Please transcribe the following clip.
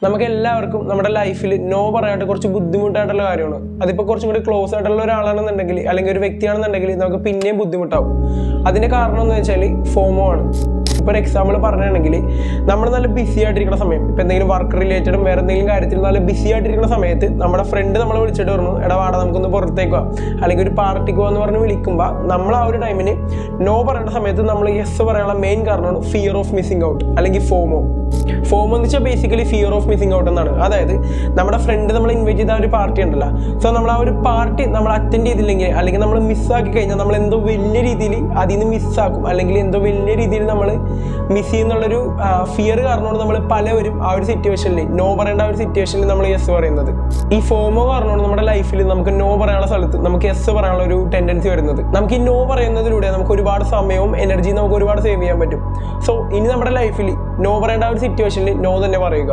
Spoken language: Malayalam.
നമുക്ക് എല്ലാവർക്കും നമ്മുടെ ലൈഫിൽ നോ പറയാനായിട്ട് കുറച്ച് ബുദ്ധിമുട്ടായിട്ടുള്ള കാര്യമാണ്. അതിപ്പോൾ കുറച്ചും കൂടി ക്ലോസ് ആയിട്ടുള്ള ഒരാളാണെന്നുണ്ടെങ്കിൽ അല്ലെങ്കിൽ ഒരു വ്യക്തിയാണെന്നുണ്ടെങ്കിൽ നമുക്ക് പിന്നെയും ബുദ്ധിമുട്ടാവും. അതിൻ്റെ കാരണം എന്ന് വെച്ചാൽ ഫോമോ ആണ്. ഇപ്പോൾ ഒരു എക്സാമ്പിൾ പറഞ്ഞിട്ടുണ്ടെങ്കിൽ നമ്മൾ നല്ല ബിസി ആയിട്ടിരിക്കുന്ന സമയം, ഇപ്പോൾ എന്തെങ്കിലും വർക്ക് റിലേറ്റഡും വേറെ എന്തെങ്കിലും കാര്യത്തിൽ നല്ല ബിസി ആയിട്ടിരിക്കുന്ന സമയത്ത് നമ്മുടെ ഫ്രണ്ട് നമ്മളെ വിളിച്ചിട്ട് പറഞ്ഞു, എടാ വാടാ നമുക്കൊന്ന് പുറത്തേക്ക് പോവാം അല്ലെങ്കിൽ ഒരു പാർട്ടിക്ക് പോകാമെന്ന് പറഞ്ഞ് വിളിക്കുമ്പോൾ നമ്മൾ ആ ഒരു ടൈമിന് നോ പറയേണ്ട സമയത്ത് നമ്മൾ യെസ് പറയാനുള്ള മെയിൻ കാരണമാണ് ഫിയർ ഓഫ് മിസ്സിംഗ് ഔട്ട് അല്ലെങ്കിൽ ഫോമോ. ഫോമോ എന്ന് വെച്ചാൽ basically fear of missing out എന്നാണ്. അതായത് നമ്മുടെ ഫ്രണ്ട് നമ്മൾ ഇൻവൈറ്റ് ചെയ്ത ഒരു പാർട്ടി ഉണ്ടല്ലോ, സോ നമ്മൾ ആ ഒരു പാർട്ടി നമ്മൾ അറ്റൻഡ് ചെയ്തില്ലെങ്കിൽ അല്ലെങ്കിൽ നമ്മൾ മിസ്സാക്കി കഴിഞ്ഞാൽ നമ്മൾ എന്തോ വലിയ രീതിയിൽ അതിൽ നിന്ന് മിസ്സാക്കും അല്ലെങ്കിൽ എന്തോ വലിയ രീതിയിൽ നമ്മൾ മിസ് ചെയ്യുന്നുള്ളൊരു ഫിയർ കാരണമാണ് നമ്മൾ പലവരും ആ ഒരു സിറ്റുവേഷനിൽ നോ പറയേണ്ട ആ ഒരു സിറ്റുവേഷനിൽ നമ്മൾ യെസ് പറയുന്നത്. ഈ ഫോമോ കാരണമാണ് നമ്മുടെ ലൈഫിൽ നമുക്ക് നോ പറയാനുള്ള സ്ഥലത്ത് നമുക്ക് യെസ് പറയാനുള്ള ഒരു ടെൻഡൻസി വരുന്നത്. നമുക്ക് ഈ നോ പറയുന്നതിലൂടെ നമുക്ക് ഒരുപാട് സമയവും എനർജിയും നമുക്ക് ഒരുപാട് സേവ് ചെയ്യാൻ പറ്റും. സോ ഇനി നമ്മുടെ ലൈഫിൽ നോ പറയേണ്ട ആ ഒരു സിറ്റുവേഷനിൽ നോ തന്നെ പറയുക.